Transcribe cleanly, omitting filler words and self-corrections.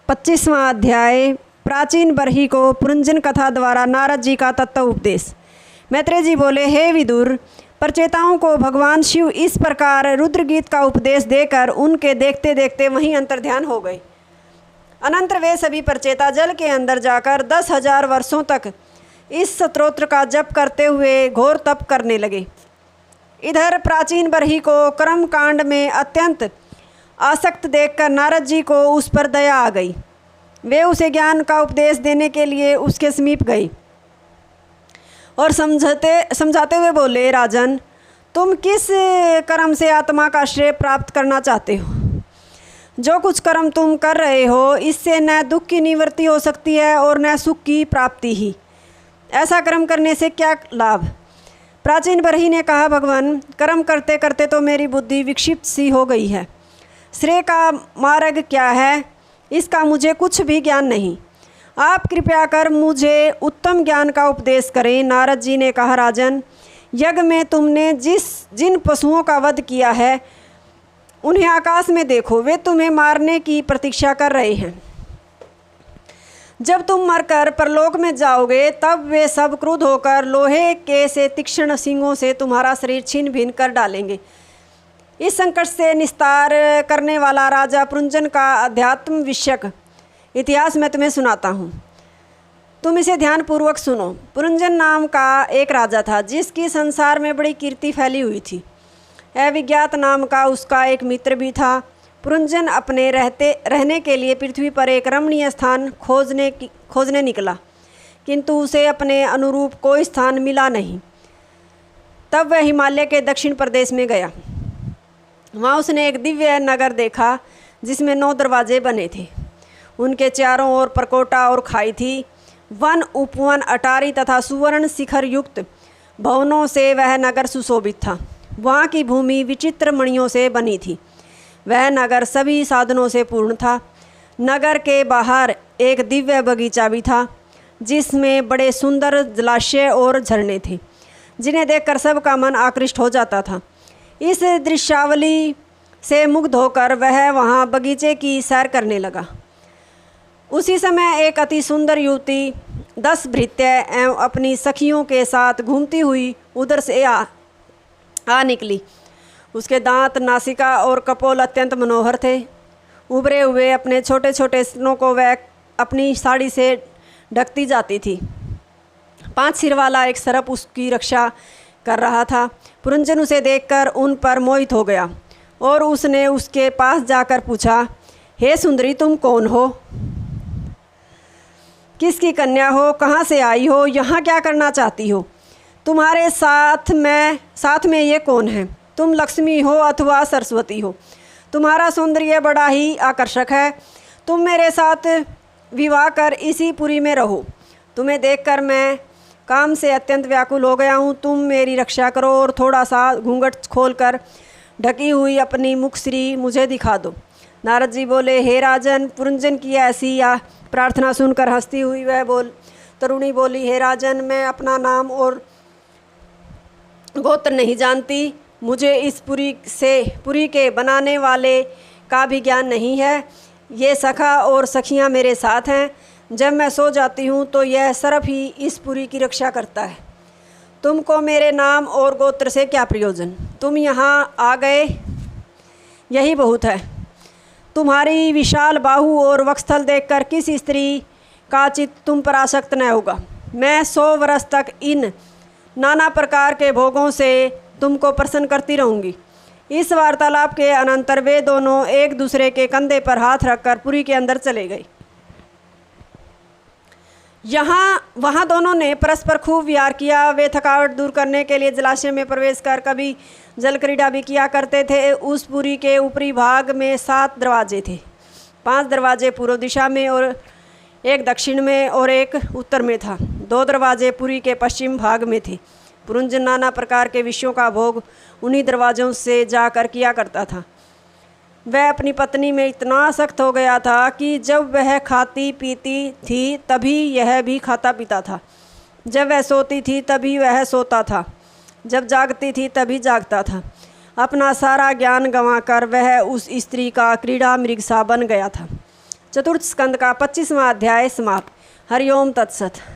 25वां अध्याय प्राचीन बरही को पुरंजन कथा द्वारा नारद जी का तत्व उपदेश। मैत्रेय जी बोले, हे विदुर, प्रचेताओं को भगवान शिव इस प्रकार रुद्रगीत का उपदेश देकर उनके देखते देखते वहीं अंतर्ध्यान हो गए। अनंतर वे सभी प्रचेता जल के अंदर जाकर 10,000 वर्षों तक इस स्तोत्र का जप करते हुए घोर तप करने लगे। इधर प्राचीन बरही को कर्म कांड में अत्यंत आसक्त देखकर नारद जी को उस पर दया आ गई। वे उसे ज्ञान का उपदेश देने के लिए उसके समीप गई और समझाते हुए बोले, राजन, तुम किस कर्म से आत्मा का श्रेय प्राप्त करना चाहते हो? जो कुछ कर्म तुम कर रहे हो, इससे न दुख की निवृत्ति हो सकती है और न सुख की प्राप्ति ही। ऐसा कर्म करने से क्या लाभ? प्राचीन बरही ने कहा, भगवान, कर्म करते करते तो मेरी बुद्धि विक्षिप्त सी हो गई है। श्रेय का मार्ग क्या है, इसका मुझे कुछ भी ज्ञान नहीं। आप कृपया कर मुझे उत्तम ज्ञान का उपदेश करें। नारद जी ने कहा, राजन, यज्ञ में तुमने जिन पशुओं का वध किया है उन्हें आकाश में देखो, वे तुम्हें मारने की प्रतीक्षा कर रहे हैं। जब तुम मरकर परलोक में जाओगे तब वे सब क्रुद्ध होकर लोहे के से तीक्ष्ण सींगों से तुम्हारा शरीर छीन भिन्न कर डालेंगे। इस संकट से निस्तार करने वाला राजा पुरंजन का अध्यात्म विषयक इतिहास मैं तुम्हें सुनाता हूँ। तुम इसे ध्यानपूर्वक सुनो। पुरंजन नाम का एक राजा था जिसकी संसार में बड़ी कीर्ति फैली हुई थी। अविज्ञात नाम का उसका एक मित्र भी था। पुरंजन अपने रहने के लिए पृथ्वी पर एक रमणीय स्थान खोजने निकला, किंतु उसे अपने अनुरूप कोई स्थान मिला नहीं। तब वह हिमालय के दक्षिण प्रदेश में गया। वहाँ उसने एक दिव्य नगर देखा जिसमें 9 दरवाजे बने थे। उनके चारों ओर परकोटा और खाई थी। वन, उपवन, अटारी तथा सुवर्ण शिखर युक्त भवनों से वह नगर सुशोभित था। वहाँ की भूमि विचित्र मणियों से बनी थी। वह नगर सभी साधनों से पूर्ण था। नगर के बाहर एक दिव्य बगीचा भी था जिसमें बड़े सुंदर जलाशय और झरने थे जिन्हें देखकर सबका मन आकृष्ट हो जाता था। इस दृश्यावली से मुग्ध होकर वह वहाँ बगीचे की सैर करने लगा। उसी समय एक अति सुंदर युवती 10 भृत्य एवं अपनी सखियों के साथ घूमती हुई उधर से आ निकली। उसके दांत, नासिका और कपोल अत्यंत मनोहर थे। उभरे हुए अपने छोटे छोटे स्तनों को वह अपनी साड़ी से ढकती जाती थी। 5 सिर वाला एक सर्प उसकी रक्षा कर रहा था। पुरंजन उसे देखकर उन पर मोहित हो गया और उसने उसके पास जाकर पूछा, हे सुंदरी, तुम कौन हो? किसकी कन्या हो? कहाँ से आई हो? यहाँ क्या करना चाहती हो? तुम्हारे साथ में ये कौन है? तुम लक्ष्मी हो अथवा सरस्वती हो? तुम्हारा सौंदर्य बड़ा ही आकर्षक है। तुम मेरे साथ विवाह कर इसी पुरी में रहो। तुम्हें देखकर मैं काम से अत्यंत व्याकुल हो गया हूँ। तुम मेरी रक्षा करो और थोड़ा सा घूंघट खोलकर ढकी हुई अपनी मुखश्री मुझे दिखा दो। नारद जी बोले, हे राजन, पुरंजन की ऐसी प्रार्थना सुनकर हंसती हुई तरुणी बोली, हे राजन, मैं अपना नाम और गोत्र नहीं जानती। मुझे इस पुरी के बनाने वाले का भी ज्ञान नहीं है। ये सखा और सखियाँ मेरे साथ हैं। जब मैं सो जाती हूँ तो यह सर्प ही इस पुरी की रक्षा करता है। तुमको मेरे नाम और गोत्र से क्या प्रयोजन? तुम यहाँ आ गए, यही बहुत है। तुम्हारी विशाल बाहु और वक्षस्थल देखकर किस स्त्री का चित्त तुम पर आसक्त न होगा। मैं 100 वर्ष तक इन नाना प्रकार के भोगों से तुमको प्रसन्न करती रहूँगी। इस वार्तालाप के अनंतर वे दोनों एक दूसरे के कंधे पर हाथ रखकर पुरी के अंदर चले गए। वहाँ दोनों ने परस्पर खूब विहार किया। वे थकावट दूर करने के लिए जलाशय में प्रवेश कर कभी जल क्रीड़ा भी किया करते थे। उस पुरी के ऊपरी भाग में 7 दरवाजे थे। 5 दरवाजे पूर्व दिशा में और एक दक्षिण में और एक उत्तर में था। 2 दरवाजे पुरी के पश्चिम भाग में थे। पुरंजन नाना प्रकार के विषयों का भोग उन्हीं दरवाज़ों से जाकर किया करता था। वह अपनी पत्नी में इतना आसक्त हो गया था कि जब वह खाती पीती थी तभी यह भी खाता पीता था। जब वह सोती थी तभी वह सोता था। जब जागती थी तभी जागता था। अपना सारा ज्ञान गंवाकर वह उस स्त्री का क्रीड़ा मृग सा बन गया था। चतुर्थ स्कंद का 25वां अध्याय समाप्त। हरिओम तत्सत।